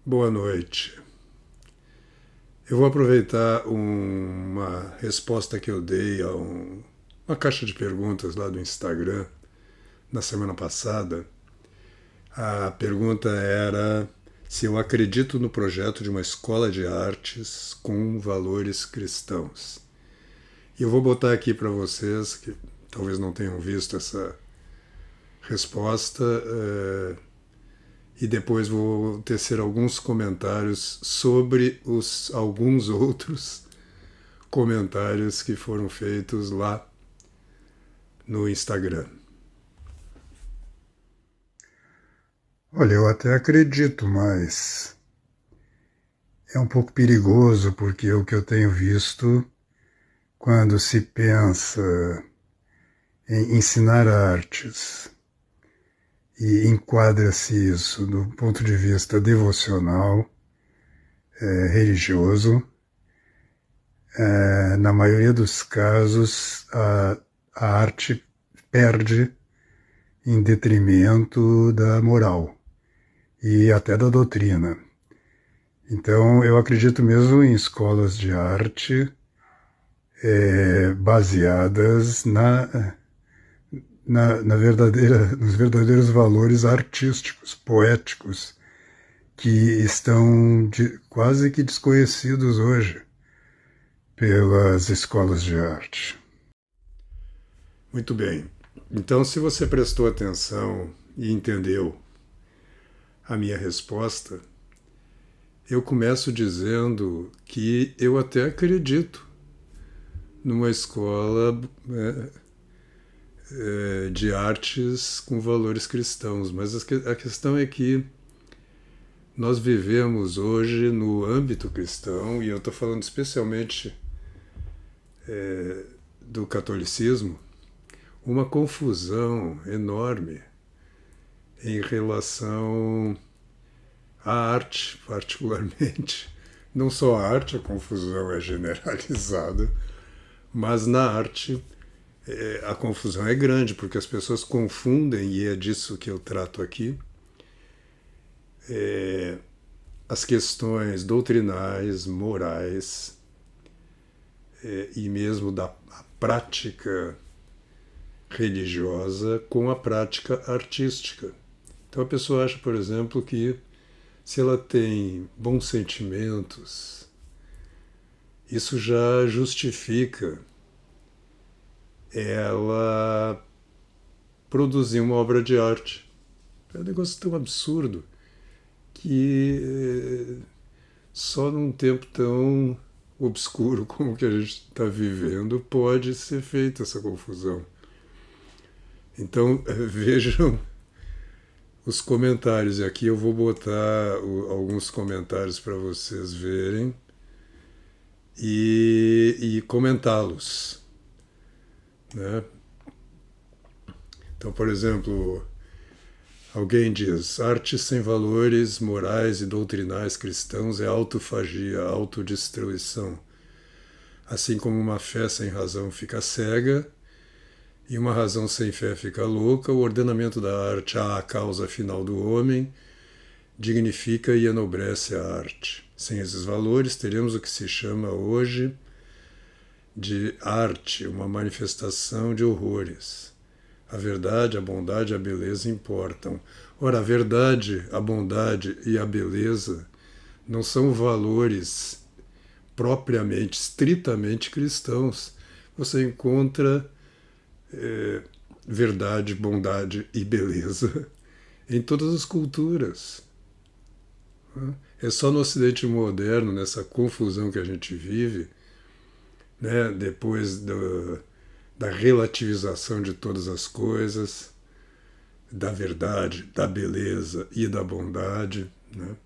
Boa noite. Eu vou aproveitar uma resposta que eu dei a uma caixa de perguntas lá do Instagram na semana passada. A pergunta era se eu acredito no projeto de uma escola de artes com valores cristãos. E eu vou botar aqui para vocês, que talvez não tenham visto essa resposta, e depois vou tecer alguns comentários sobre alguns outros comentários que foram feitos lá no Instagram. Olha, eu até acredito, mas é um pouco perigoso porque o que eu tenho visto quando se pensa em ensinar artes e enquadra-se isso do ponto de vista devocional, religioso, na maioria dos casos a arte perde em detrimento da moral e até da doutrina. Então, eu acredito mesmo em escolas de arte baseadas nos verdadeiros valores artísticos, poéticos, que estão quase que desconhecidos hoje pelas escolas de arte. Muito bem. Então, se você prestou atenção e entendeu a minha resposta, eu começo dizendo que eu até acredito numa escola de artes com valores cristãos, mas a questão é que nós vivemos hoje no âmbito cristão, e eu estou falando especialmente do catolicismo, uma confusão enorme em relação à arte, particularmente. Não só a arte, a confusão é generalizada, mas na arte a confusão é grande, porque as pessoas confundem, e é disso que eu trato aqui, as questões doutrinais, morais, e mesmo da prática religiosa com a prática artística. Então a pessoa acha, por exemplo, que se ela tem bons sentimentos, isso já justifica ela produzir uma obra de arte. É um negócio tão absurdo que só num tempo tão obscuro como o que a gente está vivendo pode ser feita essa confusão. Então vejam os comentários, e aqui eu vou botar alguns comentários para vocês verem e comentá-los, né? Então, por exemplo, alguém diz: arte sem valores morais e doutrinais cristãos é autofagia, autodestruição. Assim como uma fé sem razão fica cega e uma razão sem fé fica louca, o ordenamento da arte à causa final do homem dignifica e enobrece a arte. Sem esses valores, teremos o que se chama hoje de arte, uma manifestação de horrores. A verdade, a bondade e a beleza importam. Ora, a verdade, a bondade e a beleza não são valores propriamente, estritamente cristãos. Você encontra verdade, bondade e beleza em todas as culturas. É só no Ocidente moderno, nessa confusão que a gente vive, né, depois da relativização de todas as coisas, da verdade, da beleza e da bondade, né?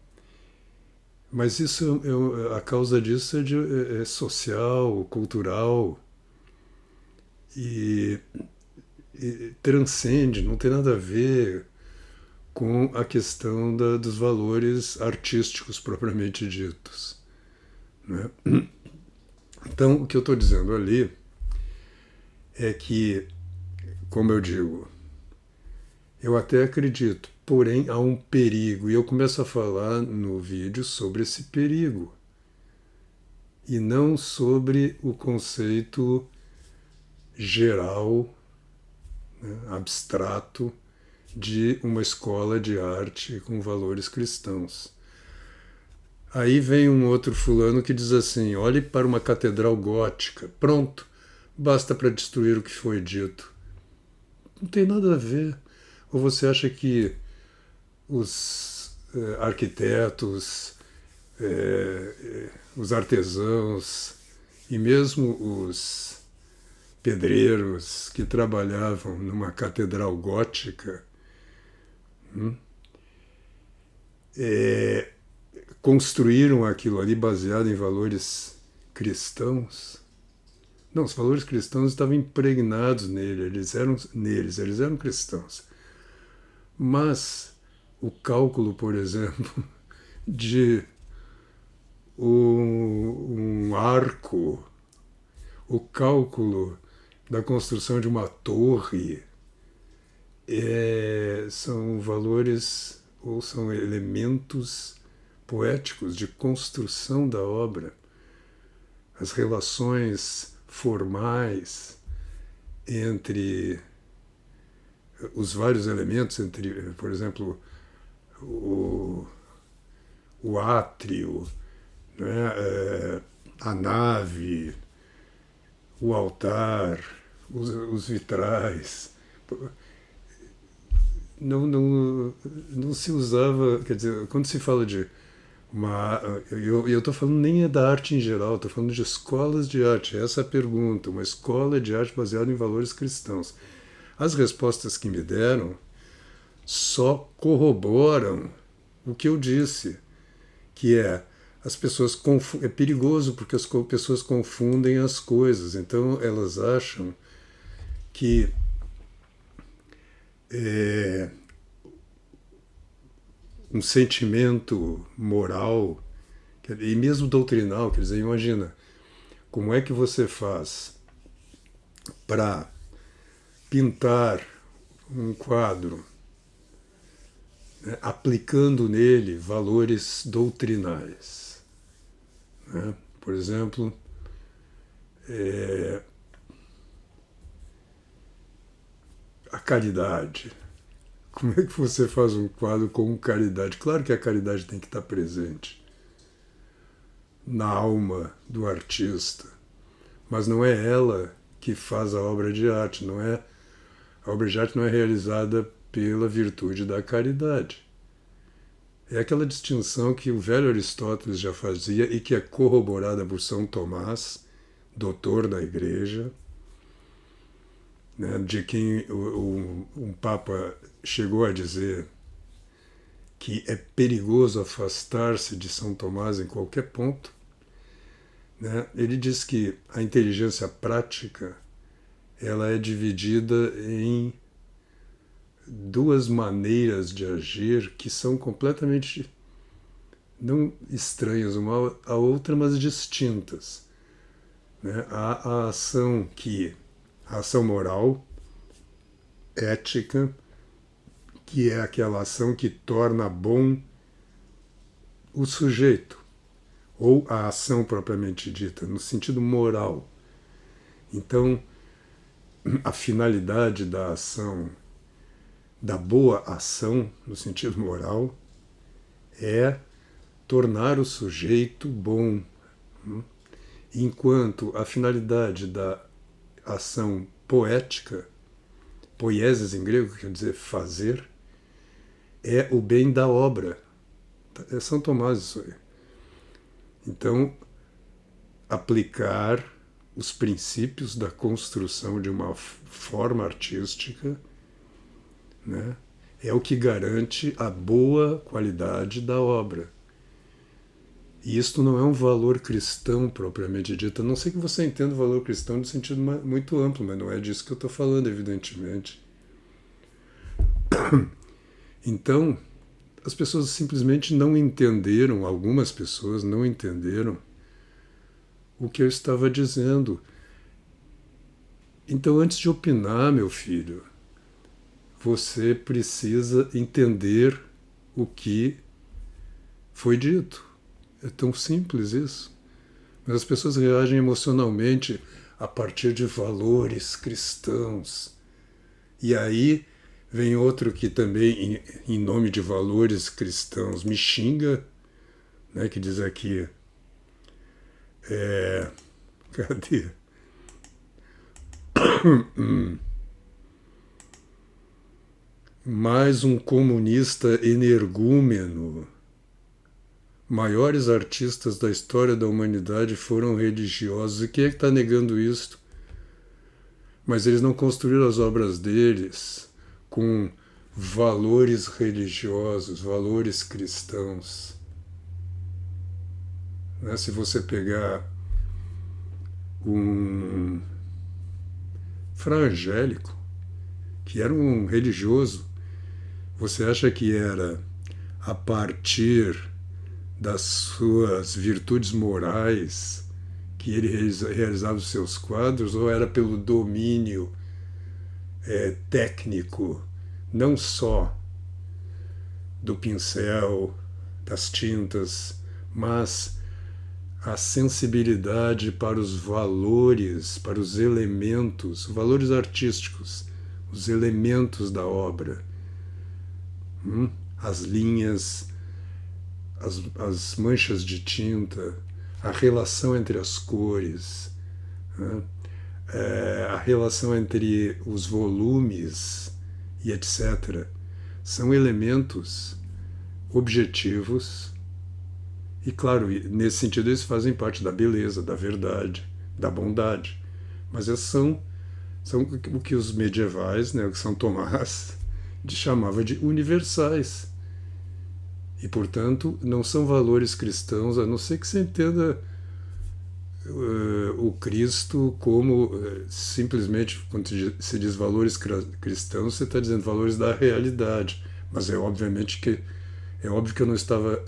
Mas isso, a causa disso é social, cultural e transcende, não tem nada a ver com a questão dos valores artísticos propriamente ditos, né? Então, o que eu estou dizendo ali é que, como eu digo, Eu até acredito, porém há um perigo. E eu começo a falar no vídeo sobre esse perigo. E não sobre o conceito geral, né, abstrato, de uma escola de arte com valores cristãos. Aí vem um outro fulano que diz assim: olhe para uma catedral gótica, pronto, basta para destruir o que foi dito. Não tem nada a ver. Ou você acha que os arquitetos, os artesãos e mesmo os pedreiros que trabalhavam numa catedral gótica é, construíram aquilo ali baseado em valores cristãos? Não, os valores cristãos estavam impregnados eles eram cristãos. Mas o cálculo, por exemplo, de um arco, o cálculo da construção de uma torre, são valores ou são elementos poéticos de construção da obra. As relações formais entre os vários elementos, entre, por exemplo, o, o átrio, né, a nave, o altar, os vitrais. Não se usava, quer dizer, quando se fala de uma. Eu estou falando nem é da arte em geral, estou falando de escolas de arte. Essa é a pergunta, uma escola de arte baseada em valores cristãos. As respostas que me deram só corroboram o que eu disse, que as pessoas é perigoso porque as pessoas confundem as coisas. Então elas acham que um sentimento moral e mesmo doutrinal, quer dizer, imagina, como é que você faz para pintar um quadro, né, aplicando nele valores doutrinais, né? Por exemplo, a caridade. Como é que você faz um quadro com caridade? Claro que a caridade tem que estar presente na alma do artista, mas não é ela que faz a obra de arte, a obra de arte não é realizada pela virtude da caridade. É aquela distinção que o velho Aristóteles já fazia e que é corroborada por São Tomás, doutor da Igreja, né, de quem um Papa chegou a dizer que é perigoso afastar-se de São Tomás em qualquer ponto. Né? Ele diz que a inteligência prática ela é dividida em duas maneiras de agir que são completamente não estranhas uma à outra, mas distintas. Né? Há a ação moral, ética, que é aquela ação que torna bom o sujeito, ou a ação propriamente dita, no sentido moral. Então, a finalidade da ação, da boa ação, no sentido moral, é tornar o sujeito bom. Enquanto a finalidade da ação poética, poiesis em grego, quer dizer fazer, é o bem da obra. É São Tomás isso aí. Então, aplicar os princípios da construção de uma forma artística, né, é o que garante a boa qualidade da obra. E isto não é um valor cristão propriamente dito. A não ser que você entenda o valor cristão no sentido muito amplo, mas não é disso que eu estou falando, evidentemente. Então, as pessoas simplesmente não entenderam, algumas pessoas não entenderam o que eu estava dizendo. Então, antes de opinar, meu filho, você precisa entender o que foi dito. É tão simples isso. Mas as pessoas reagem emocionalmente a partir de valores cristãos. E aí vem outro que também, em nome de valores cristãos, me xinga, né, que diz aqui, cadê? Mais um comunista energúmeno. Maiores artistas da história da humanidade foram religiosos. E quem é que está negando isso? Mas eles não construíram as obras deles com valores religiosos, valores cristãos. Né? Se você pegar um Fra Angélico, que era um religioso, você acha que era a partir das suas virtudes morais que ele realizava os seus quadros, ou era pelo domínio técnico, não só do pincel, das tintas, mas a sensibilidade para os valores, para os elementos, valores artísticos, os elementos da obra, as linhas, as manchas de tinta, a relação entre as cores, a relação entre os volumes e etc. São elementos objetivos e, claro, nesse sentido eles fazem parte da beleza, da verdade, da bondade. Mas esses são o que os medievais, né, o que São Tomás chamava de universais. E, portanto, não são valores cristãos, a não ser que você entenda o Cristo como simplesmente, quando se diz valores cristãos, você está dizendo valores da realidade. Mas é óbvio que eu não estava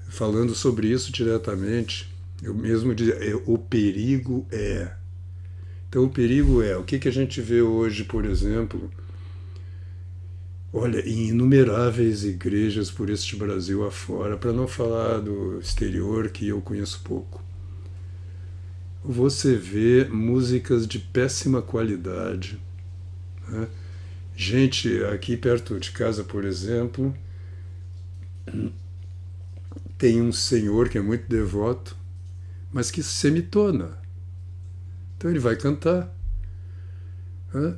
falando sobre isso diretamente. Eu mesmo dizia, o perigo é. Então, o perigo é o que a gente vê hoje, por exemplo. Olha, em inumeráveis igrejas por este Brasil afora, para não falar do exterior, que eu conheço pouco. Você vê músicas de péssima qualidade. Né? Gente, aqui perto de casa, por exemplo, tem um senhor que é muito devoto, mas que semitona. Então ele vai cantar,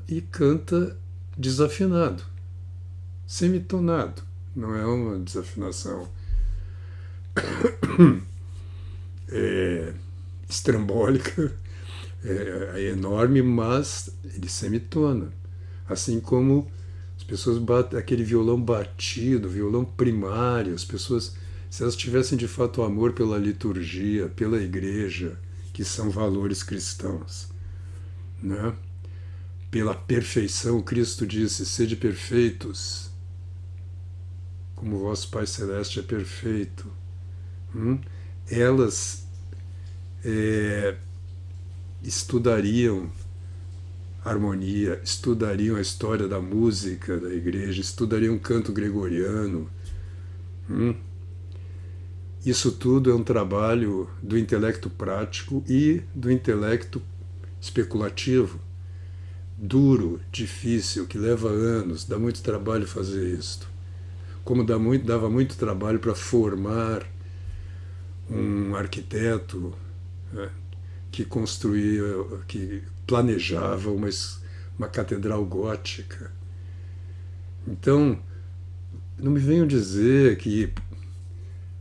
e canta desafinado. Semitonado, não é uma desafinação estrambólica, é enorme, mas ele semitona. Assim como as pessoas batem aquele violão batido, violão primário, as pessoas, se elas tivessem de fato amor pela liturgia, pela igreja, que são valores cristãos, né? Pela perfeição, Cristo disse, sede perfeitos, como vosso Pai Celeste é perfeito. Elas estudariam harmonia, estudariam a história da música da igreja, estudariam canto gregoriano. Isso tudo é um trabalho do intelecto prático e do intelecto especulativo, duro, difícil, que leva anos, dá muito trabalho fazer isto. Como dava muito trabalho para formar um arquiteto, né, que construía, que planejava uma catedral gótica. Então, não me venham dizer que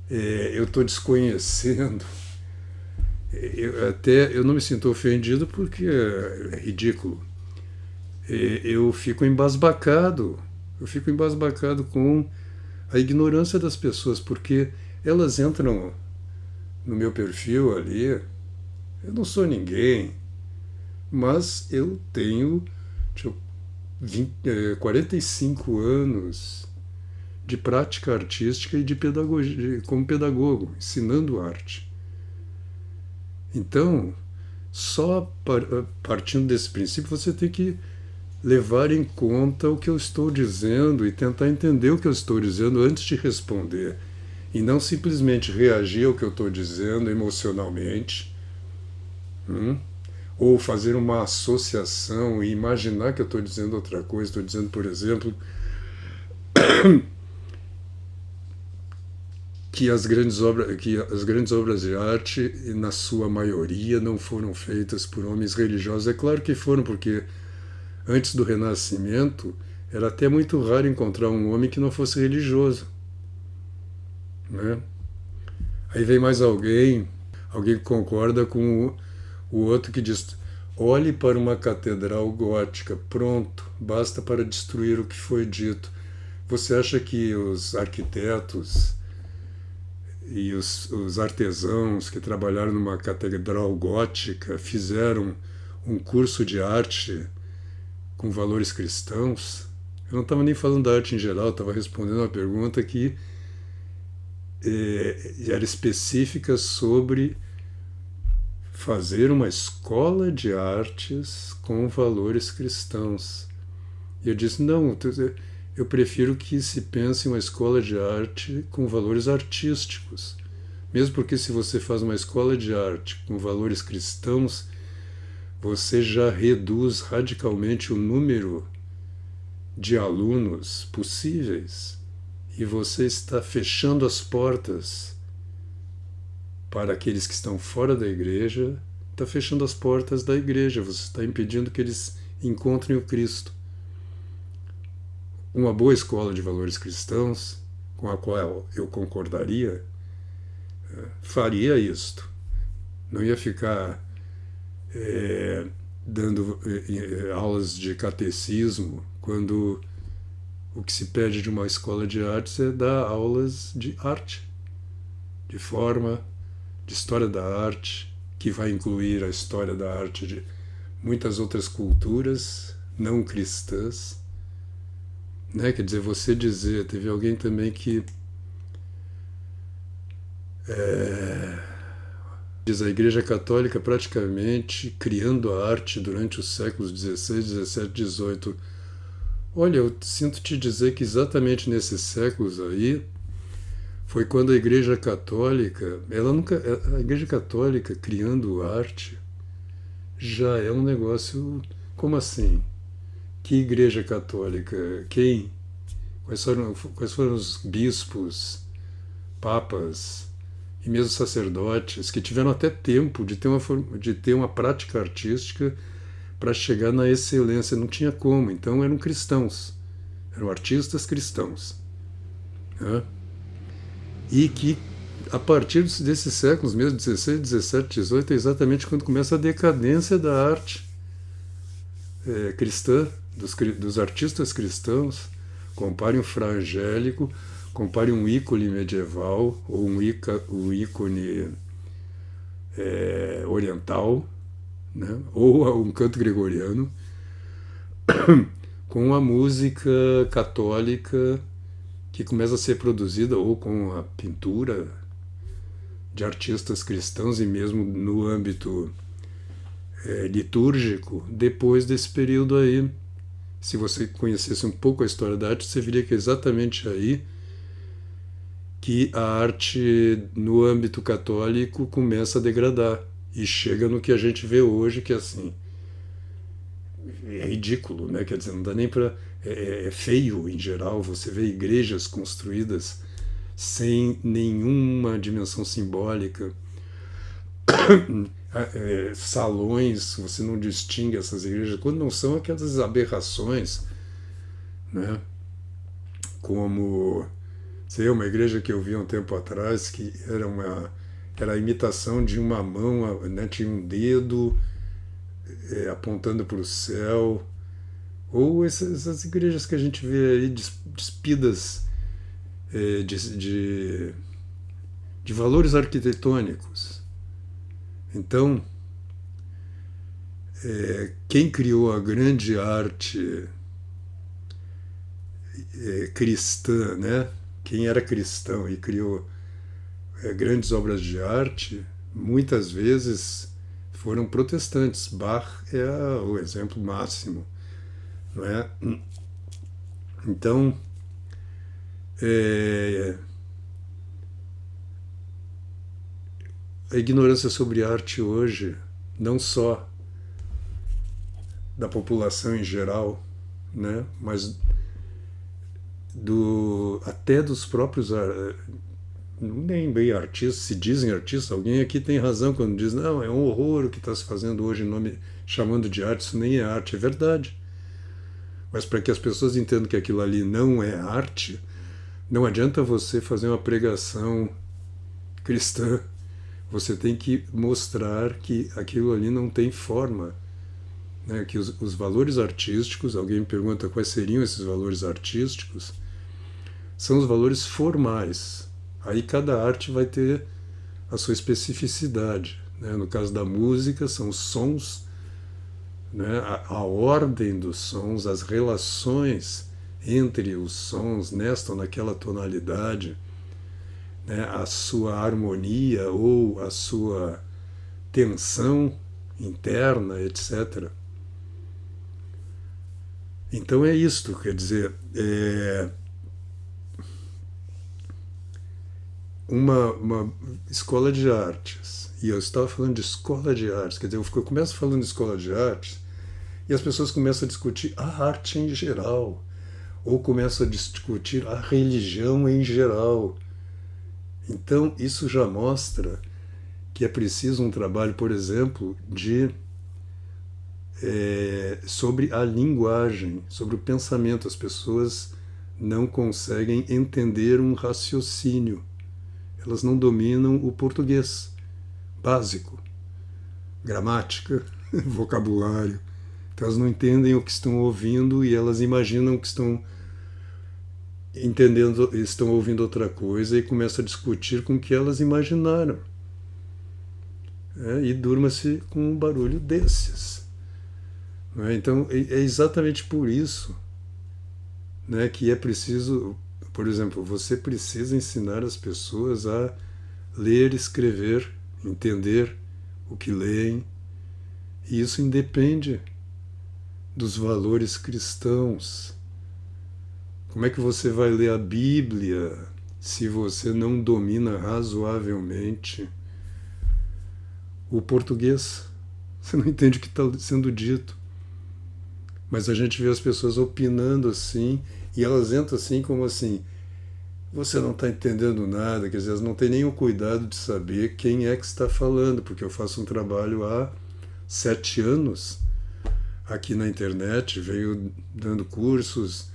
eu estou desconhecendo. Eu não me sinto ofendido porque é ridículo. Eu fico embasbacado com a ignorância das pessoas, porque elas entram no meu perfil ali, eu não sou ninguém, mas eu tenho 45 anos de prática artística e de pedagogia, como pedagogo, ensinando arte. Então, só partindo desse princípio, você tem que levar em conta o que eu estou dizendo e tentar entender o que eu estou dizendo antes de responder. E não simplesmente reagir ao que eu estou dizendo emocionalmente, ou fazer uma associação e imaginar que eu estou dizendo outra coisa. Estou dizendo, por exemplo, que as grandes obras de arte, na sua maioria, não foram feitas por homens religiosos. É claro que foram, porque antes do Renascimento era até muito raro encontrar um homem que não fosse religioso, né? Aí vem mais alguém que concorda com o outro que diz: olhe para uma catedral gótica, pronto, basta para destruir o que foi dito. Você acha que os arquitetos e os artesãos que trabalharam numa catedral gótica fizeram um curso de arte com valores cristãos? Eu não estava nem falando da arte em geral, estava respondendo uma pergunta que era específica sobre fazer uma escola de artes com valores cristãos. E eu disse, não, eu prefiro que se pense em uma escola de arte com valores artísticos. Mesmo porque se você faz uma escola de arte com valores cristãos, você já reduz radicalmente o número de alunos possíveis e você está fechando as portas para aqueles que estão fora da igreja, está fechando as portas da igreja, você está impedindo que eles encontrem o Cristo. Uma boa escola de valores cristãos, com a qual eu concordaria, faria isto. Não ia ficar dando aulas de catecismo, quando o que se pede de uma escola de artes é dar aulas de arte, de forma, de história da arte, que vai incluir a história da arte de muitas outras culturas não cristãs, né? Quer dizer, você dizer, teve alguém também que diz a Igreja Católica praticamente criando a arte durante os séculos XVI, XVII, XVIII. Olha, eu sinto te dizer que exatamente nesses séculos aí foi quando a Igreja Católica, a Igreja Católica criando arte já é um negócio, como assim? Que Igreja Católica? Quem? Quais foram os bispos, papas e mesmo sacerdotes que tiveram até tempo de ter uma prática artística para chegar na excelência? Não tinha como, então eram cristãos, eram artistas cristãos, né? E que a partir desses séculos, mesmo 16, 17, 18, é exatamente quando começa a decadência da arte cristã, dos artistas cristãos. Compare um Fra Angélico, compare um ícone medieval ou um ícone oriental, né? Ou um canto gregoriano, com a música católica que começa a ser produzida, ou com a pintura de artistas cristãos, e mesmo no âmbito litúrgico, depois desse período aí. Se você conhecesse um pouco a história da arte, você veria que é exatamente aí que a arte no âmbito católico começa a degradar e chega no que a gente vê hoje, que assim, é ridículo, né? Quer dizer, não dá nem para... É feio em geral, você vê igrejas construídas sem nenhuma dimensão simbólica, salões, você não distingue essas igrejas, quando não são aquelas aberrações, né? Como, sei, uma igreja que eu vi há um tempo atrás, que era a imitação de uma mão, né? Tinha um dedo apontando para o céu, ou essas igrejas que a gente vê aí despidas de valores arquitetônicos. Então, quem criou a grande arte cristã, né? Quem era cristão e criou grandes obras de arte, muitas vezes foram protestantes. Bach é o exemplo máximo, não é? Então, é, a ignorância sobre arte hoje, não só da população em geral, né, mas até dos próprios, nem bem artistas, se dizem artistas, alguém aqui tem razão quando diz, não, é um horror o que está se fazendo hoje em nome, chamando de arte, isso nem é arte, é verdade. Mas para que as pessoas entendam que aquilo ali não é arte, não adianta você fazer uma pregação cristã. Você tem que mostrar que aquilo ali não tem forma, né? Que os valores artísticos, alguém me pergunta quais seriam esses valores artísticos, são os valores formais. Aí cada arte vai ter a sua especificidade, né? No caso da música, são os sons, né? A ordem dos sons, as relações entre os sons nesta ou naquela tonalidade, né? A sua harmonia ou a sua tensão interna, etc. Então é isto, quer dizer, uma escola de artes, e eu estava falando de escola de artes, quer dizer, eu começo falando de escola de artes e as pessoas começam a discutir a arte em geral, ou começam a discutir a religião em geral. Então isso já mostra que é preciso um trabalho, por exemplo, sobre a linguagem, sobre o pensamento. As pessoas não conseguem entender um raciocínio. Elas não dominam o português básico, gramática, vocabulário. Então elas não entendem o que estão ouvindo e elas imaginam que estão entendendo, estão ouvindo outra coisa e começam a discutir com o que elas imaginaram. E durma-se com um barulho desses. Então é exatamente por isso, né, que é preciso, por exemplo, você precisa ensinar as pessoas a ler, escrever, entender o que leem, e isso independe dos valores cristãos. Como é que você vai ler a Bíblia se você não domina razoavelmente o português? Você não entende o que está sendo dito. Mas a gente vê as pessoas opinando assim, e elas entram assim como assim, você não está entendendo nada, quer dizer, elas não têm nem o cuidado de saber quem é que está falando, porque eu faço um trabalho há 7 anos aqui na internet, venho dando cursos,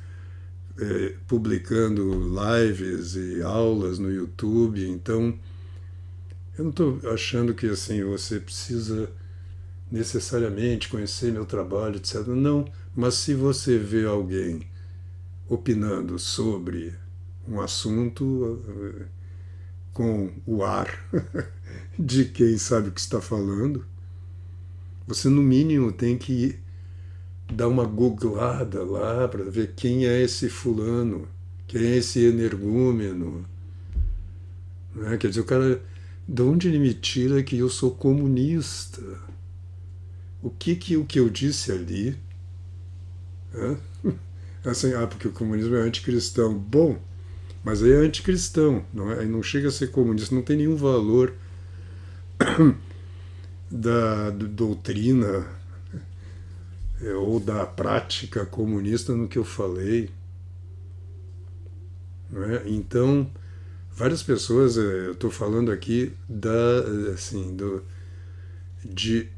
publicando lives e aulas no YouTube, então eu não estou achando que assim você precisa necessariamente conhecer meu trabalho, etc. Não, mas se você vê alguém opinando sobre um assunto com o ar de quem sabe o que está falando, você no mínimo tem que dar uma googlada lá para ver quem é esse fulano, quem é esse energúmeno. Né? Quer dizer, o cara, de onde ele me tira que eu sou comunista? O que eu disse ali? Assim, porque o comunismo é anticristão. Bom, mas aí é anticristão, não chega a ser comunista, não tem nenhum valor da doutrina ou da prática comunista no que eu falei. Então, várias pessoas, eu estou falando aqui de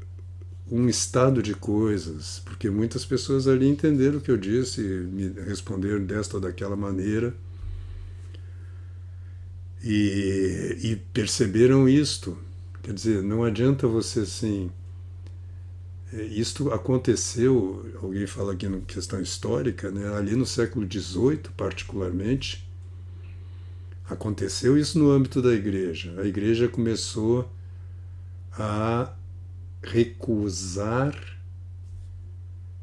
um estado de coisas, porque muitas pessoas ali entenderam o que eu disse, me responderam desta ou daquela maneira, e perceberam isto. Quer dizer, não adianta você assim. Isto aconteceu, alguém fala aqui na questão histórica, né, ali no século XVIII, particularmente, aconteceu isso no âmbito da igreja. A igreja começou a recusar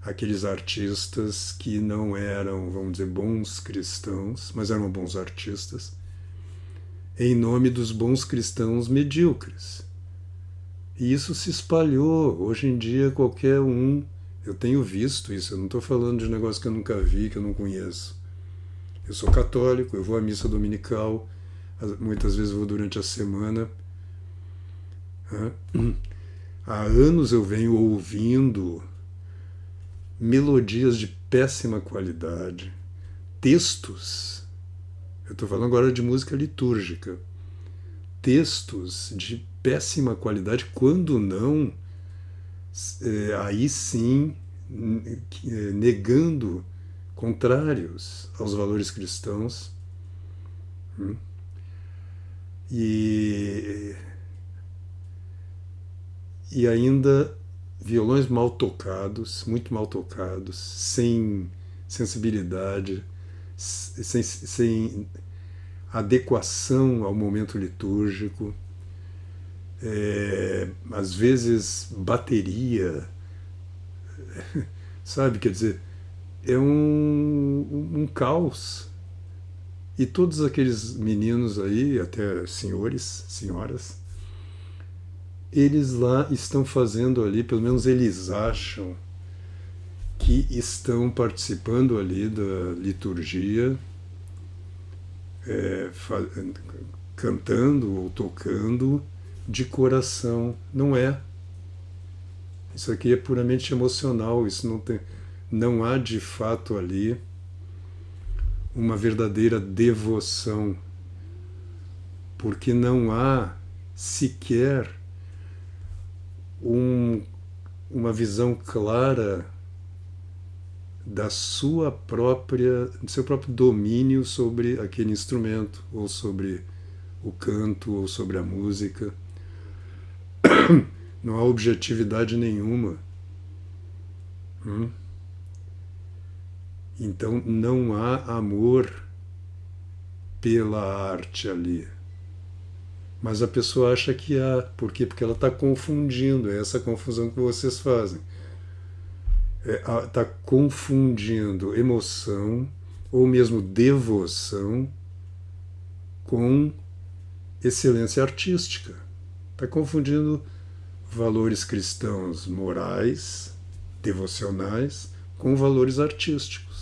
aqueles artistas que não eram, vamos dizer, bons cristãos, mas eram bons artistas, em nome dos bons cristãos medíocres. E isso se espalhou. Hoje em dia qualquer um Eu tenho visto isso, eu não estou falando de um negócio que eu nunca vi, que eu não conheço. Eu sou católico, eu vou à missa dominical, muitas vezes vou durante a semana. Há anos eu venho ouvindo melodias de péssima qualidade, textos, eu estou falando agora de música litúrgica, textos de péssima qualidade, quando não, aí sim, negando, contrários aos valores cristãos. E ainda violões mal tocados, muito mal tocados, sem sensibilidade, sem adequação ao momento litúrgico, às vezes bateria, sabe? Quer dizer, é um caos. E todos aqueles meninos aí, até senhores, senhoras, eles lá estão fazendo ali, pelo menos eles acham que estão participando ali da liturgia, cantando ou tocando de coração. Não é. Isso aqui é puramente emocional, isso não há de fato ali uma verdadeira devoção, porque não há sequer uma visão clara do seu próprio domínio sobre aquele instrumento, ou sobre o canto, ou sobre a música. Não há objetividade nenhuma. Então não há amor pela arte ali. Mas a pessoa acha que há. Por quê? Porque ela está confundindo. É essa confusão que vocês fazem. Está confundindo emoção, ou mesmo devoção, com excelência artística. Está confundindo valores cristãos morais, devocionais, com valores artísticos.